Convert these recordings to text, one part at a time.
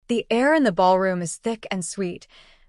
The air in the ballroom is thick and sweet,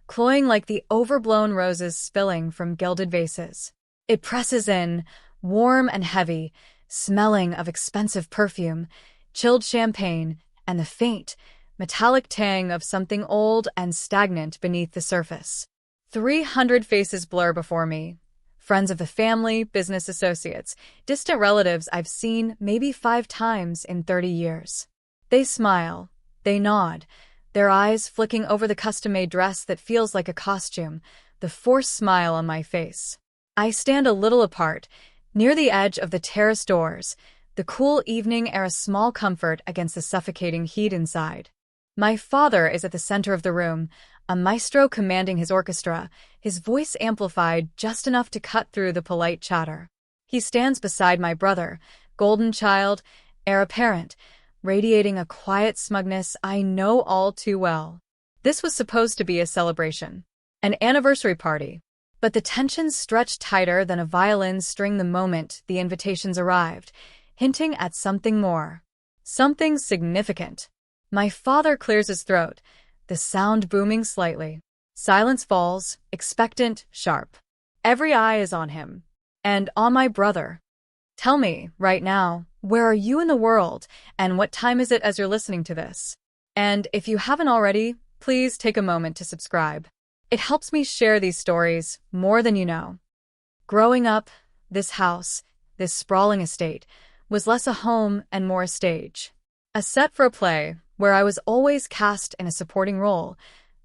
cloying like the overblown roses spilling from gilded vases. It presses in, warm and heavy, smelling of expensive perfume, chilled champagne, and the faint, metallic tang of something old and stagnant beneath the surface. 300 faces blur before me. Friends of the family, business associates, distant relatives I've seen maybe 5 times in 30 years. They smile, they nod, their eyes flicking over the custom-made dress that feels like a costume, the forced smile on my face. I stand a little apart, near the edge of the terrace doors, the cool evening air a small comfort against the suffocating heat inside. My father is at the center of the room, a maestro commanding his orchestra, his voice amplified just enough to cut through the polite chatter. He stands beside my brother, golden child, heir apparent, radiating a quiet smugness I know all too well. This was supposed to be a celebration, an anniversary party, but the tensions stretched tighter than a violin string the moment the invitations arrived, hinting at something more, something significant. My father clears his throat, the sound booming slightly. Silence falls, expectant, sharp. Every eye is on him, and on my brother. Tell me, right now, where are you in the world, and what time is it as you're listening to this? And if you haven't already, please take a moment to subscribe. It helps me share these stories more than you know. Growing up, this house, this sprawling estate, was less a home and more a stage. A set for a play, where I was always cast in a supporting role,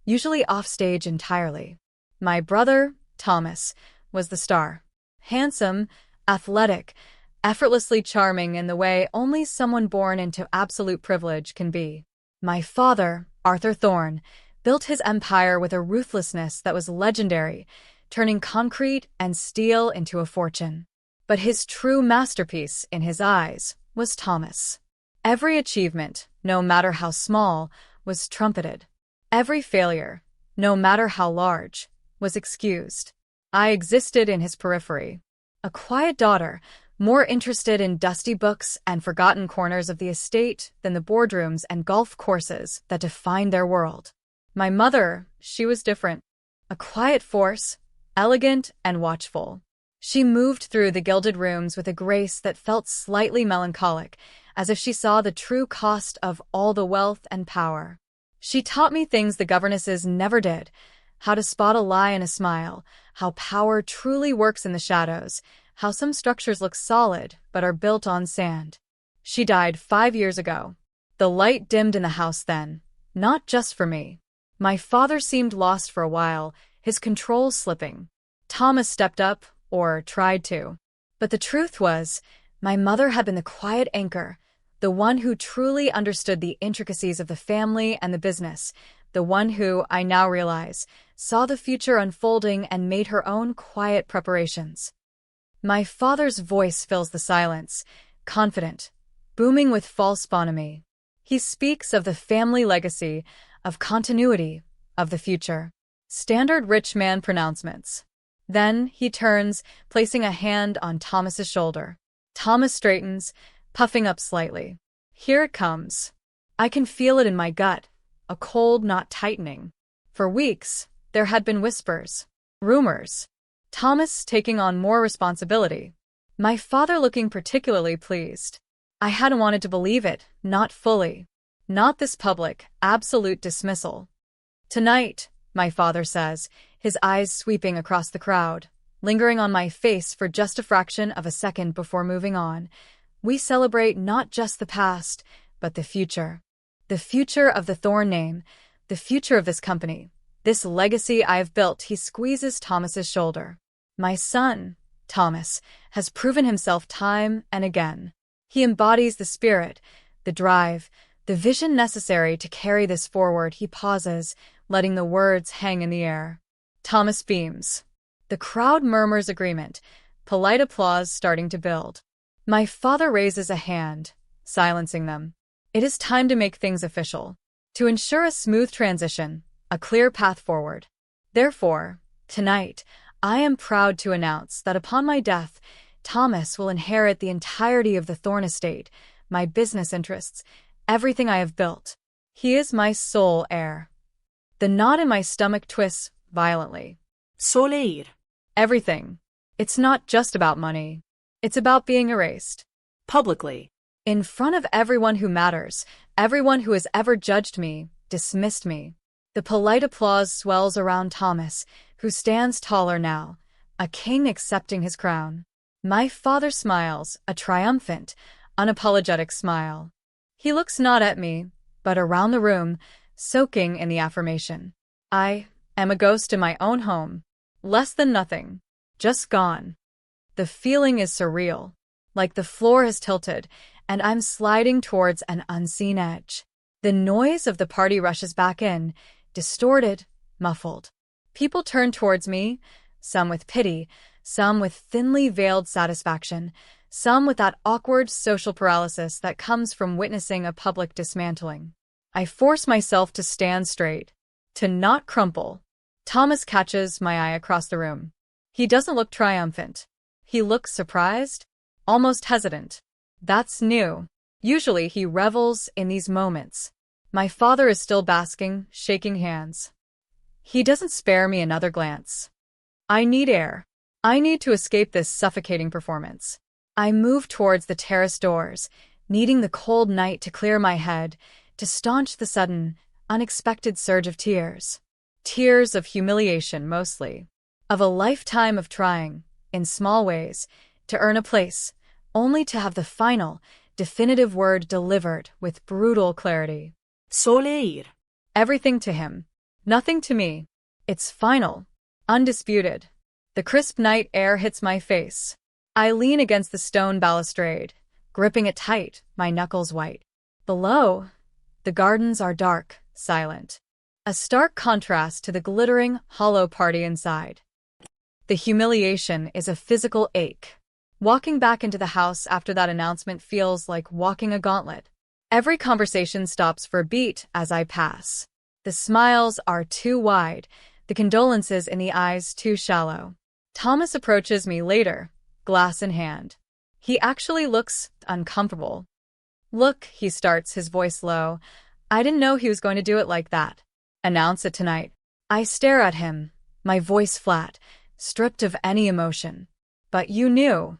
usually offstage entirely. My brother, Thomas, was the star. Handsome, athletic, effortlessly charming in the way only someone born into absolute privilege can be. My father, Arthur Thorne, built his empire with a ruthlessness that was legendary, turning concrete and steel into a fortune. But his true masterpiece, in his eyes, was Thomas. Every achievement, no matter how small, was trumpeted. Every failure, no matter how large, was excused. I existed in his periphery. A quiet daughter, more interested in dusty books and forgotten corners of the estate than the boardrooms and golf courses that defined their world. My mother, she was different. A quiet force, elegant and watchful. She moved through the gilded rooms with a grace that felt slightly melancholic, as if she saw the true cost of all the wealth and power. She taught me things the governesses never did, how to spot a lie in a smile, how power truly works in the shadows, how some structures look solid but are built on sand. She died 5 years ago. The light dimmed in the house then, not just for me. My father seemed lost for a while, his control slipping. Thomas stepped up, or tried to. But the truth was, my mother had been the quiet anchor, the one who truly understood the intricacies of the family and the business, the one who, I now realize, saw the future unfolding and made her own quiet preparations. My father's voice fills the silence, confident, booming with false bonhomie. He speaks of the family legacy, of continuity, of the future. Standard rich man pronouncements. Then he turns, placing a hand on Thomas's shoulder. Thomas straightens, puffing up slightly. Here it comes. I can feel it in my gut, a cold not tightening. For weeks, there had been whispers, rumors. Thomas taking on more responsibility. My father looking particularly pleased. I hadn't wanted to believe it, not fully. Not this public, absolute dismissal. Tonight, my father says, his eyes sweeping across the crowd, lingering on my face for just a fraction of a second before moving on. We celebrate not just the past, but the future. The future of the Thorne name, the future of this company, this legacy I have built. He squeezes Thomas's shoulder. My son, Thomas, has proven himself time and again. He embodies the spirit, the drive, the vision necessary to carry this forward. He pauses, letting the words hang in the air. Thomas beams. The crowd murmurs agreement, polite applause starting to build. My father raises a hand, silencing them. It is time to make things official, to ensure a smooth transition, a clear path forward. Therefore, tonight, I am proud to announce that upon my death, Thomas will inherit the entirety of the Thorne estate, my business interests, everything I have built. He is my soul, Heir. The knot in my stomach twists violently. Soleil. Everything. It's not just about money. It's about being erased. Publicly. In front of everyone who matters, everyone who has ever judged me, dismissed me. The polite applause swells around Thomas, who stands taller now, a king accepting his crown. My father smiles, a triumphant, unapologetic smile. He looks not at me, but around the room, soaking in the affirmation. I am a ghost in my own home. Less than nothing. Just gone. The feeling is surreal. Like the floor has tilted, and I'm sliding towards an unseen edge. The noise of the party rushes back in, distorted, muffled. People turn towards me, some with pity, some with thinly veiled satisfaction, some with that awkward social paralysis that comes from witnessing a public dismantling. I force myself to stand straight, to not crumple. Thomas catches my eye across the room. He doesn't look triumphant. He looks surprised, almost hesitant. That's new. Usually he revels in these moments. My father is still basking, shaking hands. He doesn't spare me another glance. I need air. I need to escape this suffocating performance. I move towards the terrace doors, needing the cold night to clear my head, to staunch the sudden, unexpected surge of tears. Tears of humiliation, mostly. Of a lifetime of trying, in small ways, to earn a place, only to have the final, definitive word delivered with brutal clarity. Soleil. Everything to him. Nothing to me. It's final. Undisputed. The crisp night air hits my face. I lean against the stone balustrade, gripping it tight, my knuckles white. Below, the gardens are dark, silent. A stark contrast to the glittering, hollow party inside. The humiliation is a physical ache. Walking back into the house after that announcement feels like walking a gauntlet. Every conversation stops for a beat as I pass. The smiles are too wide, the condolences in the eyes too shallow. Thomas approaches me later, glass in hand. He actually looks uncomfortable. Look, he starts, his voice low. I didn't know he was going to do it like that. Announce it tonight. I stare at him, my voice flat, stripped of any emotion. But you knew.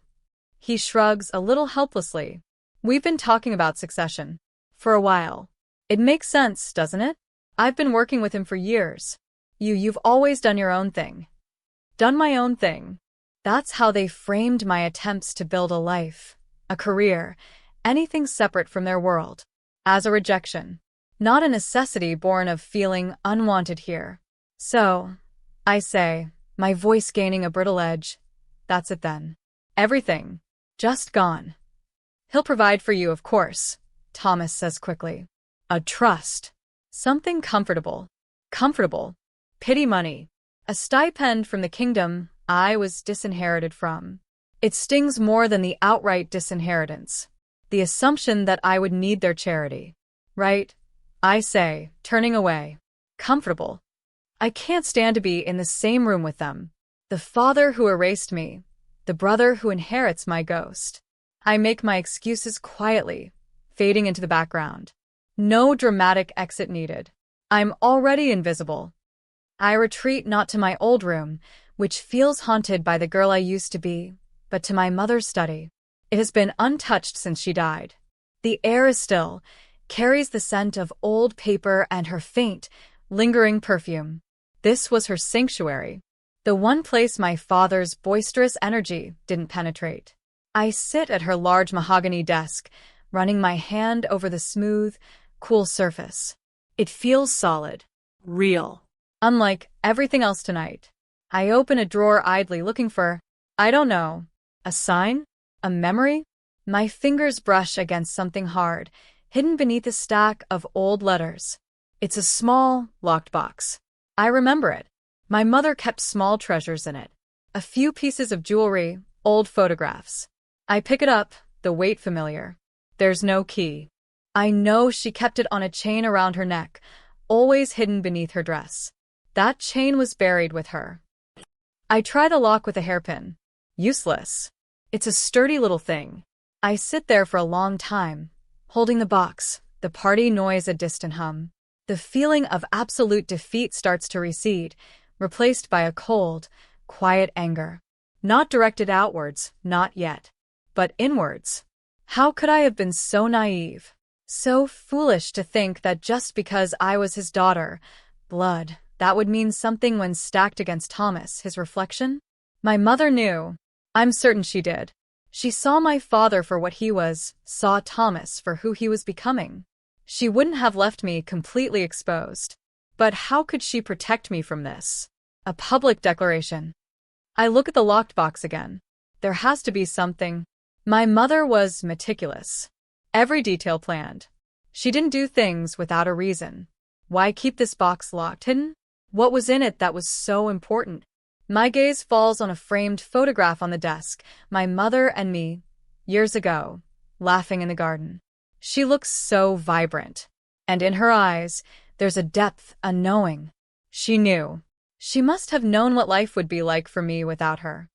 He shrugs a little helplessly. We've been talking about succession. For a while. It makes sense, doesn't it? I've been working with him for years. You've always done your own thing. Done my own thing. That's how they framed my attempts to build a life, a career, anything separate from their world. As a rejection. Not a necessity born of feeling unwanted here. So, I say, my voice gaining a brittle edge, that's it then. Everything. Just gone. He'll provide for you, of course, Thomas says quickly. A trust. Something comfortable. Comfortable. Pity money. A stipend from the kingdom I was disinherited from. It stings more than the outright disinheritance. The assumption that I would need their charity. Right? I say, turning away. Comfortable. I can't stand to be in the same room with them. The father who erased me. The brother who inherits my ghost. I make my excuses quietly, fading into the background. No dramatic exit needed. I'm already invisible. I retreat not to my old room, which feels haunted by the girl I used to be, but to my mother's study. It has been untouched since she died. The air is still, carries the scent of old paper and her faint, lingering perfume. This was her sanctuary. The one place my father's boisterous energy didn't penetrate. I sit at her large mahogany desk, running my hand over the smooth, cool surface. It feels solid. Real. Unlike everything else tonight. I open a drawer idly looking for, I don't know, a sign? A memory? My fingers brush against something hard, hidden beneath a stack of old letters. It's a small, locked box. I remember it. My mother kept small treasures in it. A few pieces of jewelry, old photographs. I pick it up, the weight familiar. There's no key. I know she kept it on a chain around her neck, always hidden beneath her dress. That chain was buried with her. I try the lock with a hairpin. Useless. It's a sturdy little thing. I sit there for a long time, holding the box, the party noise a distant hum. The feeling of absolute defeat starts to recede, replaced by a cold, quiet anger. Not directed outwards, not yet. But inwards. How could I have been so naive? So foolish to think that just because I was his daughter, blood, that would mean something when stacked against Thomas, his reflection? My mother knew. I'm certain she did. She saw my father for what he was, saw Thomas for who he was becoming. She wouldn't have left me completely exposed. But how could she protect me from this? A public declaration. I look at the locked box again. There has to be something. My mother was meticulous. Every detail planned. She didn't do things without a reason. Why keep this box locked hidden? What was in it that was so important? My gaze falls on a framed photograph on the desk, my mother and me, years ago, laughing in the garden. She looks so vibrant. And in her eyes, there's a depth, a knowing. She knew. She must have known what life would be like for me without her.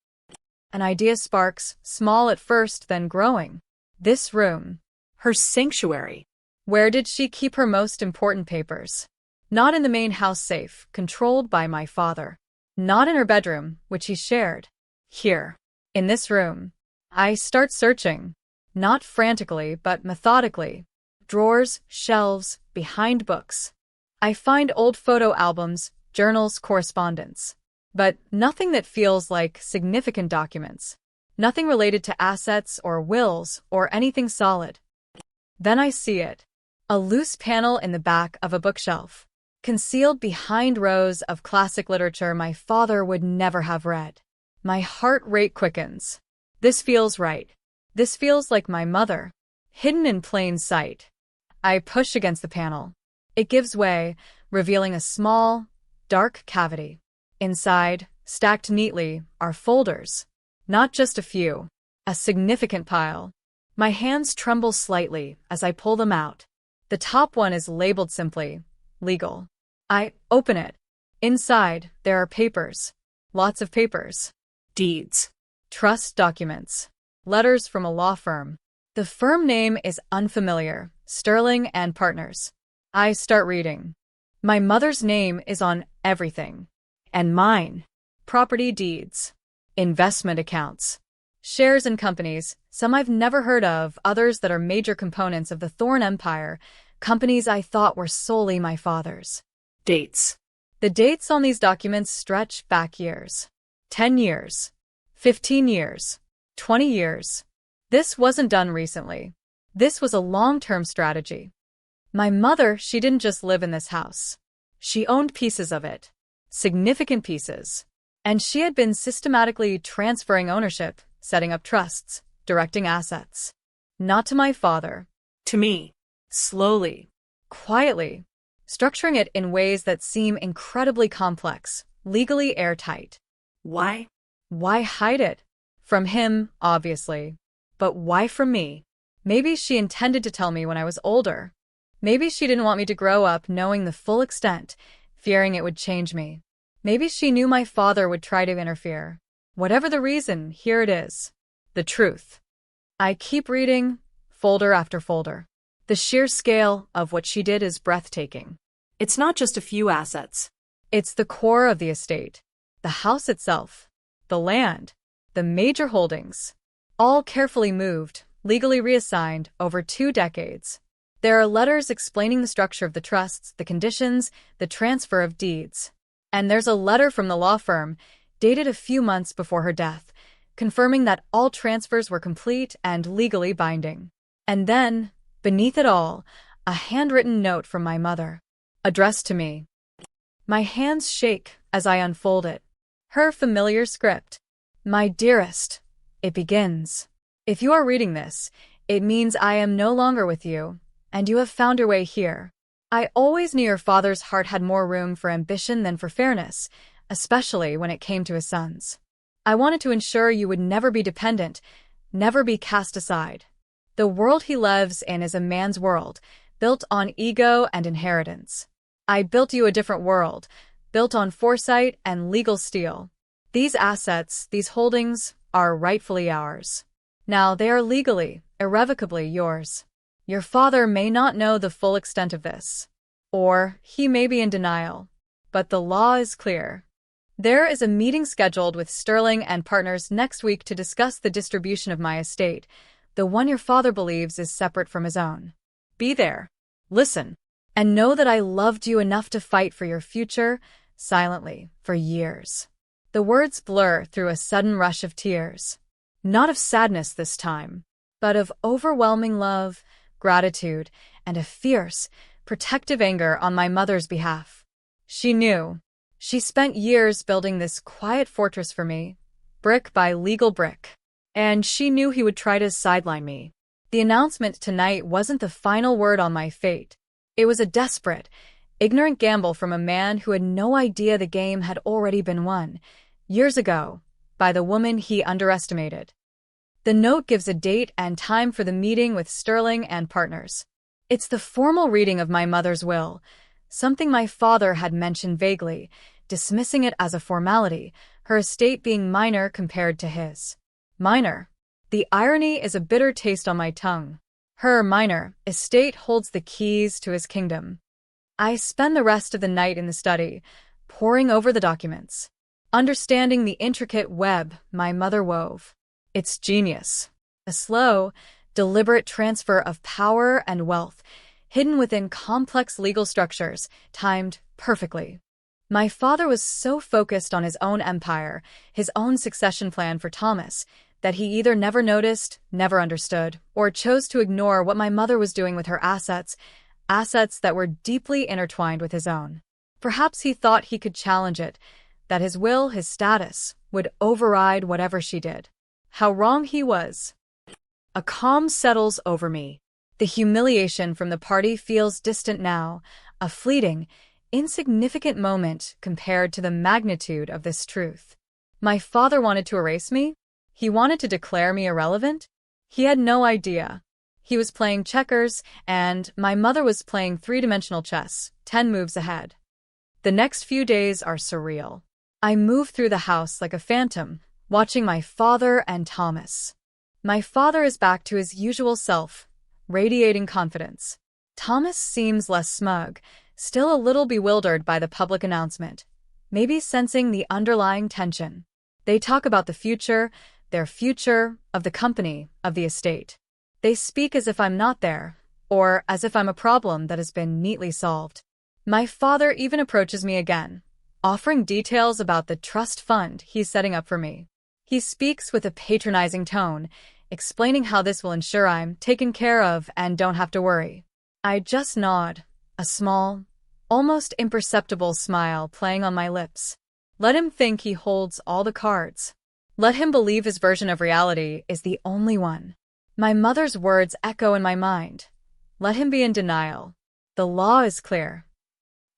An idea sparks, small at first, then growing. This room. Her sanctuary. Where did she keep her most important papers? Not in the main house safe, controlled by my father. Not in her bedroom, which he shared. Here. In this room. I start searching. Not frantically, but methodically. Drawers, shelves, behind books. I find old photo albums, journals, correspondence. But nothing that feels like significant documents. Nothing related to assets or wills or anything solid. Then I see it. A loose panel in the back of a bookshelf. Concealed behind rows of classic literature my father would never have read. My heart rate quickens. This feels right. This feels like my mother. Hidden in plain sight. I push against the panel. It gives way, revealing a small, dark cavity. Inside, stacked neatly, are folders. Not just a few. A significant pile. My hands tremble slightly as I pull them out. The top one is labeled simply, legal. I open it. Inside, there are papers. Lots of papers. Deeds. Trust documents. Letters from a law firm. The firm name is unfamiliar, Sterling and Partners. I start reading. My mother's name is on everything. And mine. Property deeds. Investment accounts. Shares in companies, some I've never heard of, others that are major components of the Thorn Empire, companies I thought were solely my father's. Dates. The dates on these documents stretch back years. 10 years. 15 years. 20 years. This wasn't done recently. This was a long-term strategy. My mother, she didn't just live in this house. She owned pieces of it. Significant pieces. And she had been systematically transferring ownership, setting up trusts, directing assets. Not to my father. To me. Slowly. Quietly. Structuring it in ways that seem incredibly complex, legally airtight. Why? Why hide it? From him, obviously. But why from me? Maybe she intended to tell me when I was older. Maybe she didn't want me to grow up knowing the full extent, fearing it would change me. Maybe she knew my father would try to interfere. Whatever the reason, here it is. The truth. I keep reading, folder after folder. The sheer scale of what she did is breathtaking. It's not just a few assets. It's the core of the estate. The house itself. The land. The major holdings. All carefully moved, legally reassigned over 2 decades. There are letters explaining the structure of the trusts, the conditions, the transfer of deeds. And there's a letter from the law firm, dated a few months before her death, confirming that all transfers were complete and legally binding. And then, beneath it all, a handwritten note from my mother, addressed to me. My hands shake as I unfold it. Her familiar script. My dearest, it begins. If you are reading this, it means I am no longer with you, and you have found your way here. I always knew your father's heart had more room for ambition than for fairness, especially when it came to his sons. I wanted to ensure you would never be dependent, never be cast aside. The world he lives in is a man's world, built on ego and inheritance. I built you a different world, built on foresight and legal steel. These assets, these holdings, are rightfully ours. Now they are legally, irrevocably yours. Your father may not know the full extent of this, or he may be in denial, but the law is clear. There is a meeting scheduled with Sterling and partners next week to discuss the distribution of my estate, the one your father believes is separate from his own. Be there, listen, and know that I loved you enough to fight for your future, silently, for years. The words blur through a sudden rush of tears. Not of sadness this time, but of overwhelming love, gratitude, and a fierce, protective anger on my mother's behalf. She knew. She spent years building this quiet fortress for me, brick by legal brick. And she knew he would try to sideline me. The announcement tonight wasn't the final word on my fate. It was a desperate, ignorant gamble from a man who had no idea the game had already been won, years ago, by the woman he underestimated. The note gives a date and time for the meeting with Sterling and partners. It's the formal reading of my mother's will, something my father had mentioned vaguely, dismissing it as a formality, her estate being minor compared to his. Minor. The irony is a bitter taste on my tongue. Her minor estate holds the keys to his kingdom. I spend the rest of the night in the study, poring over the documents, understanding the intricate web my mother wove. It's genius. A slow, deliberate transfer of power and wealth, hidden within complex legal structures, timed perfectly. My father was so focused on his own empire, his own succession plan for Thomas, that he either never noticed, never understood, or chose to ignore what my mother was doing with her assets that were deeply intertwined with his own. Perhaps he thought he could challenge it, that his will, his status, would override whatever she did. How wrong he was. A calm settles over me. The humiliation from the party feels distant now, a fleeting, insignificant moment compared to the magnitude of this truth. My father wanted to erase me? He wanted to declare me irrelevant? He had no idea. He was playing checkers, and my mother was playing three-dimensional chess, 10 moves ahead. The next few days are surreal. I move through the house like a phantom, watching my father and Thomas. My father is back to his usual self, radiating confidence. Thomas seems less smug, still a little bewildered by the public announcement, maybe sensing the underlying tension. They talk about the future, their future, of the company, of the estate. They speak as if I'm not there, or as if I'm a problem that has been neatly solved. My father even approaches me again, offering details about the trust fund he's setting up for me. He speaks with a patronizing tone, explaining how this will ensure I'm taken care of and don't have to worry. I just nod, a small, almost imperceptible smile playing on my lips. Let him think he holds all the cards. Let him believe his version of reality is the only one. My mother's words echo in my mind. Let him be in denial. The law is clear.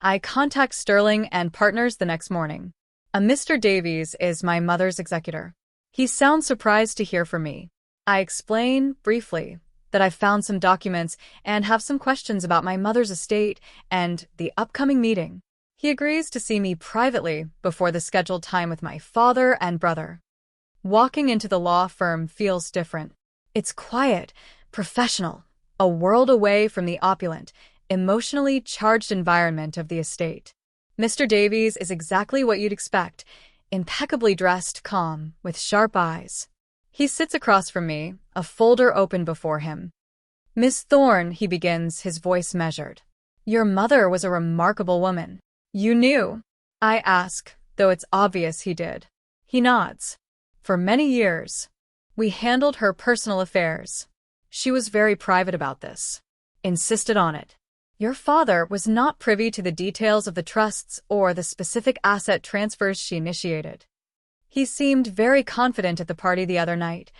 I contact Sterling and partners the next morning. A Mr. Davies is my mother's executor. He sounds surprised to hear from me. I explain, briefly, that I've found some documents and have some questions about my mother's estate and the upcoming meeting. He agrees to see me privately before the scheduled time with my father and brother. Walking into the law firm feels different. It's quiet, professional, a world away from the opulent, emotionally charged environment of the estate. Mr. Davies is exactly what you'd expect, impeccably dressed, calm, with sharp eyes. He sits across from me, a folder open before him. Miss Thorne, he begins, his voice measured. Your mother was a remarkable woman. You knew? I ask, though it's obvious he did. He nods. For many years, we handled her personal affairs. She was very private about this. Insisted on it. Your father was not privy to the details of the trusts or the specific asset transfers she initiated. He seemed very confident at the party the other night.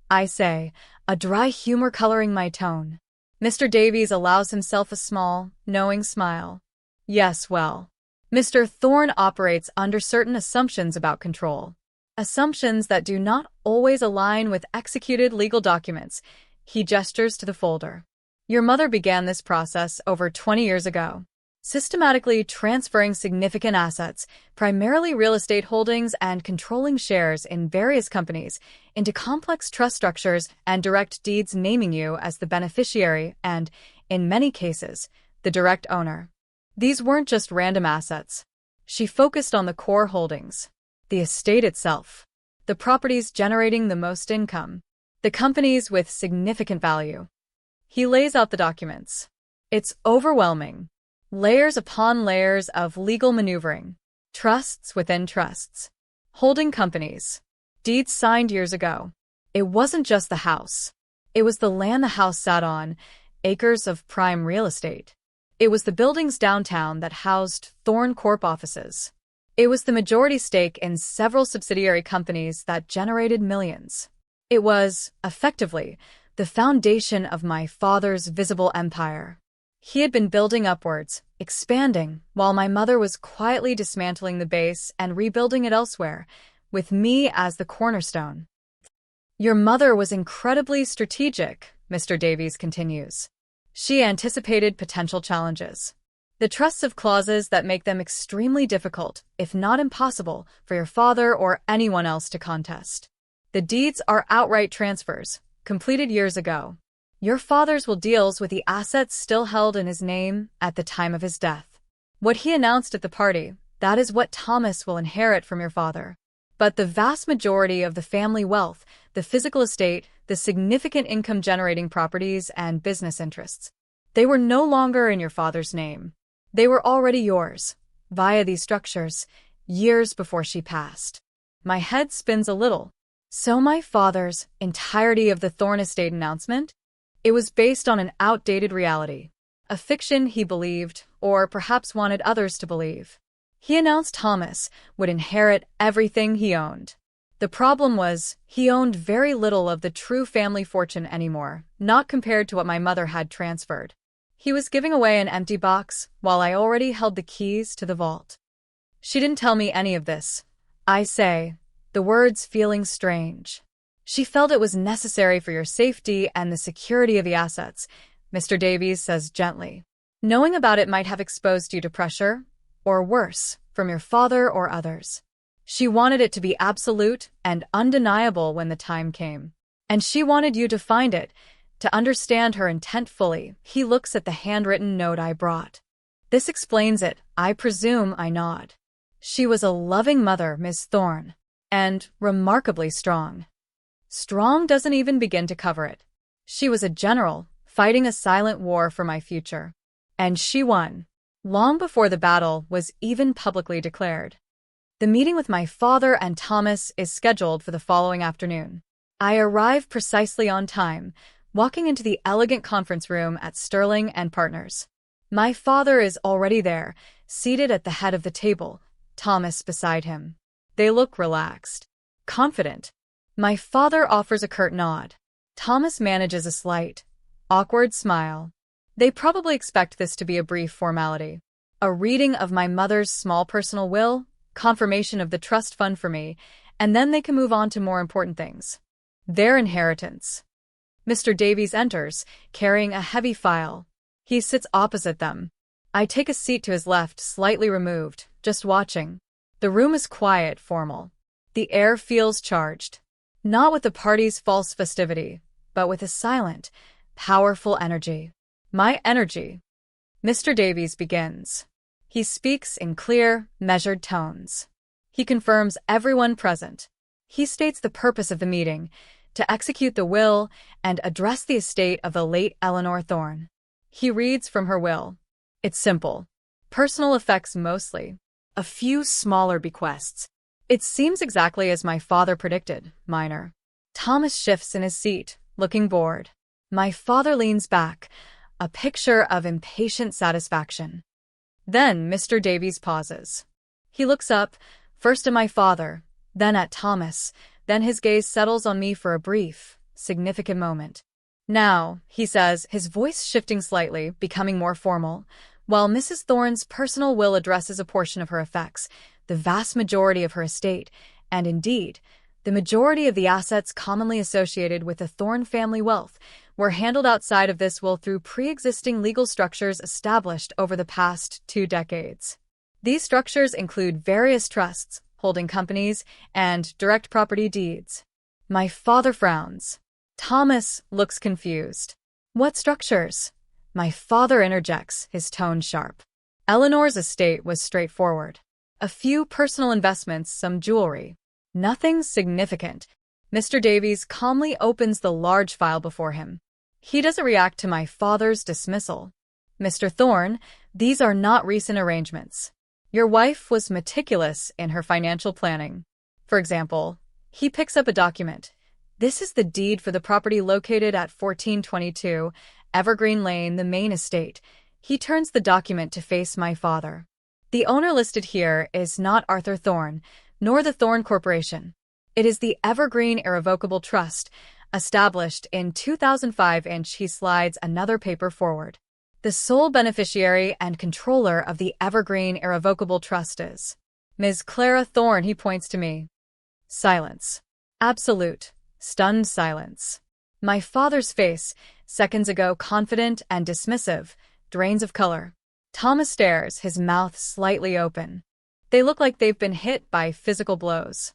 I say, a dry humor coloring my tone. Mr. Davies allows himself a small, knowing smile. Yes, well, Mr. Thorne operates under certain assumptions about control. Assumptions that do not always align with executed legal documents. He gestures to the folder. Your mother began this process over 20 years ago. systematically transferring significant assets, primarily real estate holdings and controlling shares in various companies, into complex trust structures and direct deeds naming you as the beneficiary and, in many cases, the direct owner. These weren't just random assets. She focused on the core holdings, the estate itself, the properties generating the most income, the companies with significant value. He lays out the documents. It's overwhelming. Layers upon layers of legal maneuvering, trusts within trusts, holding companies, deeds signed years ago. It wasn't just the house. It was the land the house sat on, acres of prime real estate. It was the buildings downtown that housed Thorn Corp offices. It was the majority stake in several subsidiary companies that generated millions. It was, effectively, the foundation of my father's visible empire. He had been building upwards, expanding, while my mother was quietly dismantling the base and rebuilding it elsewhere, with me as the cornerstone. Your mother was incredibly strategic, Mr. Davies continues. She anticipated potential challenges. The trusts have clauses that make them extremely difficult, if not impossible, for your father or anyone else to contest. The deeds are outright transfers, completed years ago. Your father's will deals with the assets still held in his name at the time of his death. What he announced at the party, that is what Thomas will inherit from your father. But the vast majority of the family wealth, the physical estate, the significant income-generating properties and business interests, they were no longer in your father's name. They were already yours, via these structures, years before she passed. My head spins a little. So my father's entirety of the Thorn estate announcement? It was based on an outdated reality, a fiction he believed, or perhaps wanted others to believe. He announced Thomas would inherit everything he owned. The problem was, he owned very little of the true family fortune anymore, not compared to what my mother had transferred. He was giving away an empty box, while I already held the keys to the vault. She didn't tell me any of this. I say, the words feeling strange. She felt it was necessary for your safety and the security of the assets, Mr. Davies says gently. Knowing about it might have exposed you to pressure, or worse, from your father or others. She wanted it to be absolute and undeniable when the time came. And she wanted you to find it, to understand her intent fully. He looks at the handwritten note I brought. This explains it, I presume. I nod. She was a loving mother, Miss Thorne, and remarkably strong. Strong doesn't even begin to cover it. She was a general, fighting a silent war for my future. And she won, long before the battle was even publicly declared. The meeting with my father and Thomas is scheduled for the following afternoon. I arrive precisely on time, walking into the elegant conference room at Sterling and Partners. My father is already there, seated at the head of the table, Thomas beside him. They look relaxed, confident. My father offers a curt nod. Thomas manages a slight, awkward smile. They probably expect this to be a brief formality. A reading of my mother's small personal will, confirmation of the trust fund for me, and then they can move on to more important things. Their inheritance. Mr. Davies enters, carrying a heavy file. He sits opposite them. I take a seat to his left, slightly removed, just watching. The room is quiet, formal. The air feels charged. Not with the party's false festivity, but with a silent, powerful energy. My energy. Mr. Davies begins. He speaks in clear, measured tones. He confirms everyone present. He states the purpose of the meeting, to execute the will and address the estate of the late Eleanor Thorne. He reads from her will. It's simple. Personal effects mostly. A few smaller bequests. It seems exactly as my father predicted, minor. Thomas shifts in his seat, looking bored. My father leans back, a picture of impatient satisfaction. Then Mr. Davies pauses. He looks up, first at my father, then at Thomas, then his gaze settles on me for a brief, significant moment. Now, he says, his voice shifting slightly, becoming more formal, while Mrs. Thorne's personal will addresses a portion of her effects, the vast majority of her estate, and indeed, the majority of the assets commonly associated with the Thorne family wealth, were handled outside of this will through pre-existing legal structures established over the past 2 decades. These structures include various trusts, holding companies, and direct property deeds. My father frowns. Thomas looks confused. What structures? My father interjects, his tone sharp. Eleanor's estate was straightforward. A few personal investments, some jewelry. Nothing significant. Mr. Davies calmly opens the large file before him. He doesn't react to my father's dismissal. Mr. Thorne, these are not recent arrangements. Your wife was meticulous in her financial planning. For example, he picks up a document. This is the deed for the property located at 1422 Evergreen Lane, the main estate. He turns the document to face my father. The owner listed here is not Arthur Thorne, nor the Thorne Corporation. It is the Evergreen Irrevocable Trust, established in 2005, and he slides another paper forward. The sole beneficiary and controller of the Evergreen Irrevocable Trust is Ms. Clara Thorne. He points to me. Silence. Absolute, stunned silence. My father's face, seconds ago confident and dismissive, drains of color. Thomas stares, his mouth slightly open. They look like they've been hit by physical blows.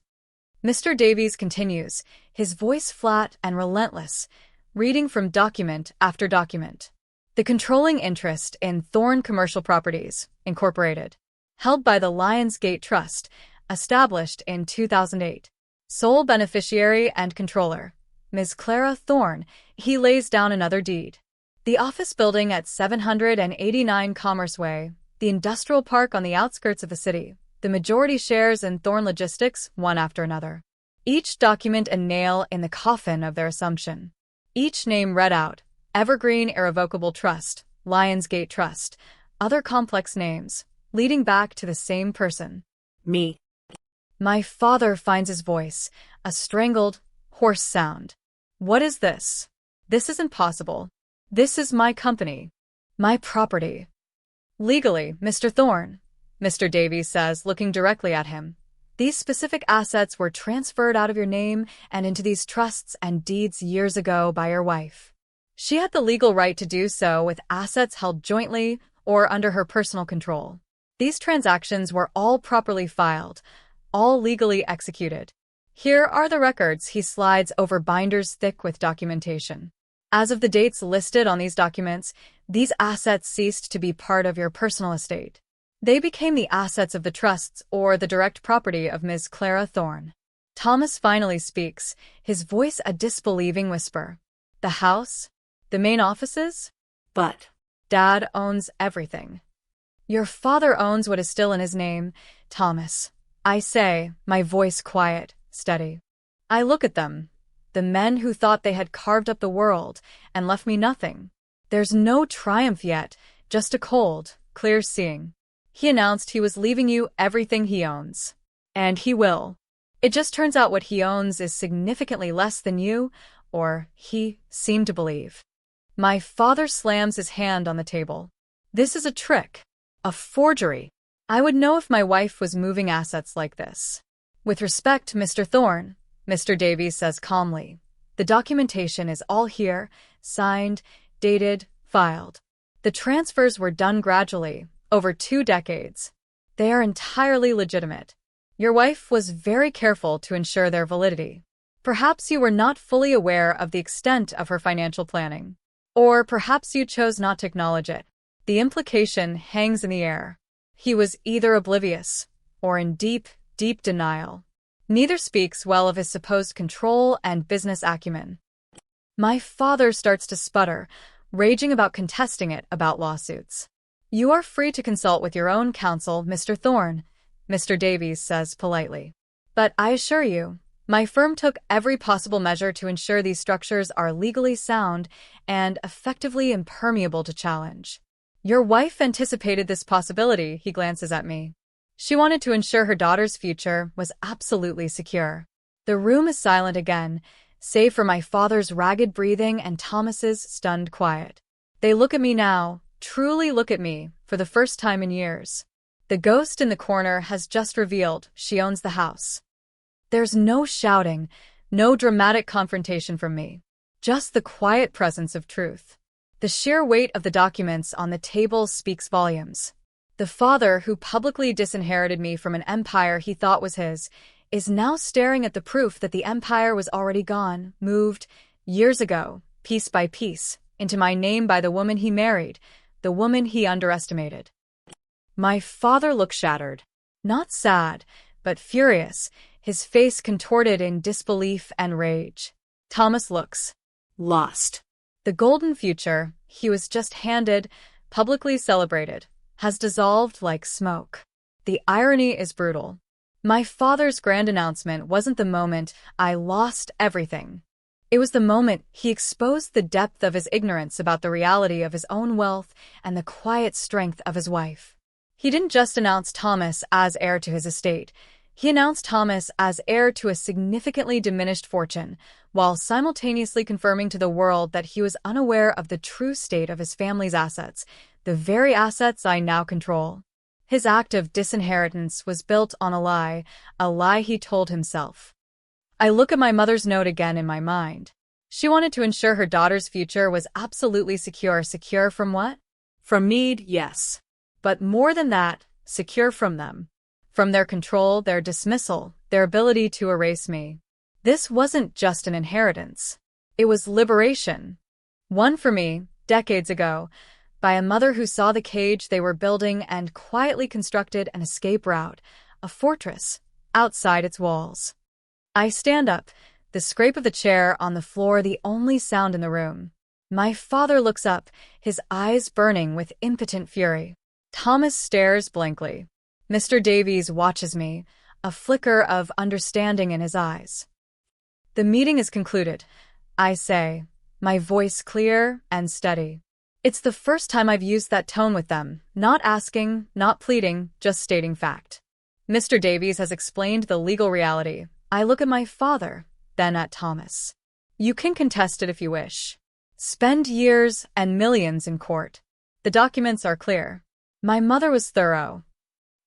Mr. Davies continues, his voice flat and relentless, reading from document after document. The controlling interest in Thorne Commercial Properties, Incorporated, held by the Lionsgate Trust, established in 2008. Sole beneficiary and controller, Ms. Clara Thorne. He lays down another deed. The office building at 789 Commerce Way, the industrial park on the outskirts of the city, the majority shares in Thorne Logistics, one after another. Each document a nail in the coffin of their assumption. Each name read out, Evergreen Irrevocable Trust, Lionsgate Trust, other complex names, leading back to the same person. Me. My father finds his voice, a strangled, hoarse sound. What is this? This isn't possible. This is my company. My property. Legally, Mr. Thorne, Mr. Davies says, looking directly at him. These specific assets were transferred out of your name and into these trusts and deeds years ago by your wife. She had the legal right to do so with assets held jointly or under her personal control. These transactions were all properly filed, all legally executed. Here are the records. He slides over binders thick with documentation. As of the dates listed on these documents, these assets ceased to be part of your personal estate. They became the assets of the trusts or the direct property of Ms. Clara Thorne. Thomas finally speaks, his voice a disbelieving whisper. The house? The main offices? But Dad owns everything. Your father owns what is still in his name, Thomas. I say, my voice quiet, steady. I look at them, the men who thought they had carved up the world and left me nothing. There's no triumph yet, just a cold, clear seeing. He announced he was leaving you everything he owns. And he will. It just turns out what he owns is significantly less than you, or he seemed to believe. My father slams his hand on the table. This is a trick. A forgery. I would know if my wife was moving assets like this. With respect, Mr. Thorne, Mr. Davies says calmly. The documentation is all here, signed, dated, filed. The transfers were done gradually, over 2 decades. They are entirely legitimate. Your wife was very careful to ensure their validity. Perhaps you were not fully aware of the extent of her financial planning. Or perhaps you chose not to acknowledge it. The implication hangs in the air. He was either oblivious or in deep, deep denial. Neither speaks well of his supposed control and business acumen. My father starts to sputter, raging about contesting it about lawsuits. You are free to consult with your own counsel, Mr. Thorne, Mr. Davies says politely. But I assure you, my firm took every possible measure to ensure these structures are legally sound and effectively impermeable to challenge. Your wife anticipated this possibility, he glances at me. She wanted to ensure her daughter's future was absolutely secure. The room is silent again, save for my father's ragged breathing and Thomas's stunned quiet. They look at me now, truly look at me, for the first time in years. The ghost in the corner has just revealed she owns the house. There's no shouting, no dramatic confrontation from me. just the quiet presence of truth. The sheer weight of the documents on the table speaks volumes. The father who publicly disinherited me from an empire he thought was his is now staring at the proof that the empire was already gone, moved, years ago, piece by piece, into my name by the woman he married, the woman he underestimated. My father looked shattered. Not sad, but furious, his face contorted in disbelief and rage. Thomas looks Lost. The golden future he was just handed, publicly celebrated, has dissolved like smoke. The irony is brutal. My father's grand announcement wasn't the moment I lost everything. It was the moment he exposed the depth of his ignorance about the reality of his own wealth and the quiet strength of his wife. He didn't just announce Thomas as heir to his estate. He announced Thomas as heir to a significantly diminished fortune, while simultaneously confirming to the world that he was unaware of the true state of his family's assets, the very assets I now control. His act of disinheritance was built on a lie he told himself. I look at my mother's note again in my mind. She wanted to ensure her daughter's future was absolutely secure. Secure from what? From Mead, yes. But more than that, secure from them. From their control, their dismissal, their ability to erase me. This wasn't just an inheritance. It was liberation. Won for me, decades ago, by a mother who saw the cage they were building and quietly constructed an escape route, a fortress, outside its walls. I stand up, the scrape of the chair on the floor the only sound in the room. My father looks up, his eyes burning with impotent fury. Thomas stares blankly. Mr. Davies watches me, a flicker of understanding in his eyes. The meeting is concluded, I say, my voice clear and steady. It's the first time I've used that tone with them, not asking, not pleading, just stating fact. Mr. Davies has explained the legal reality. I look at my father, then at Thomas. You can contest it if you wish. Spend years and millions in court. The documents are clear. My mother was thorough.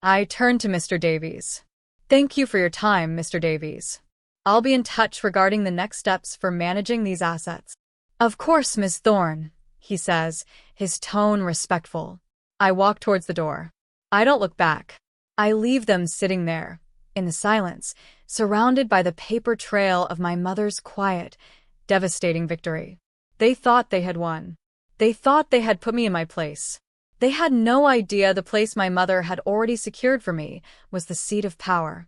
I turn to Mr. Davies. Thank you for your time, Mr. Davies. I'll be in touch regarding the next steps for managing these assets. Of course, Ms. Thorne, he says, his tone respectful. I walk towards the door. I don't look back. I leave them sitting there, in the silence, surrounded by the paper trail of my mother's quiet, devastating victory. They thought they had won. They thought they had put me in my place. They had no idea the place my mother had already secured for me was the seat of power.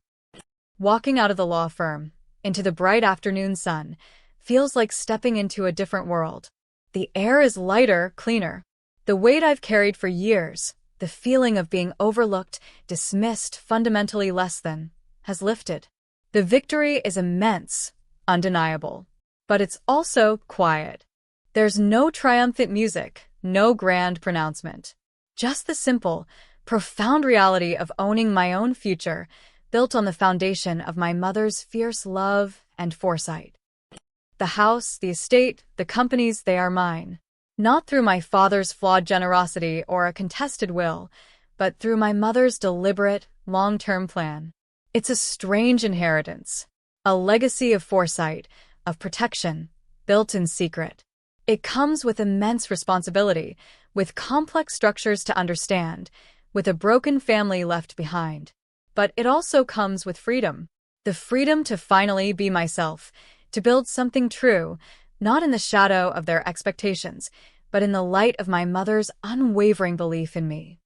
Walking out of the law firm, into the bright afternoon sun, feels like stepping into a different world. The air is lighter, cleaner. The weight I've carried for years, the feeling of being overlooked, dismissed, fundamentally less than, has lifted. The victory is immense, undeniable. But it's also quiet. There's no triumphant music, no grand pronouncement. Just the simple, profound reality of owning my own future, built on the foundation of my mother's fierce love and foresight. The house, the estate, the companies, they are mine. Not through my father's flawed generosity or a contested will, but through my mother's deliberate, long-term plan. It's a strange inheritance, a legacy of foresight, of protection, built in secret. It comes with immense responsibility, with complex structures to understand, with a broken family left behind. But it also comes with freedom. The freedom to finally be myself, to build something true, not in the shadow of their expectations, but in the light of my mother's unwavering belief in me.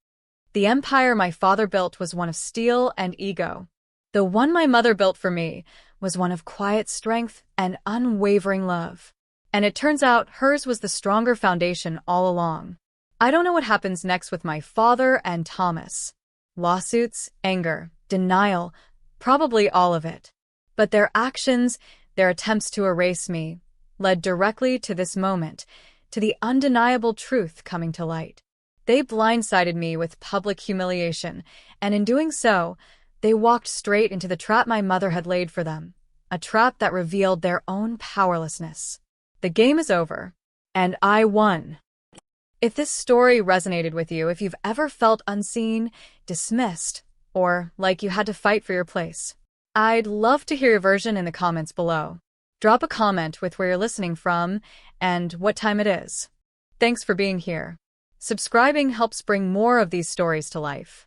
The empire my father built was one of steel and ego. The one my mother built for me was one of quiet strength and unwavering love. And it turns out hers was the stronger foundation all along. I don't know what happens next with my father and Thomas. Lawsuits, anger, denial, probably all of it. But their actions, their attempts to erase me, led directly to this moment, to the undeniable truth coming to light. They blindsided me with public humiliation, and in doing so, they walked straight into the trap my mother had laid for them, a trap that revealed their own powerlessness. The game is over, and I won. If this story resonated with you, if you've ever felt unseen, dismissed, or like you had to fight for your place, I'd love to hear your version in the comments below. Drop a comment with where you're listening from and what time it is. Thanks for being here. Subscribing helps bring more of these stories to life.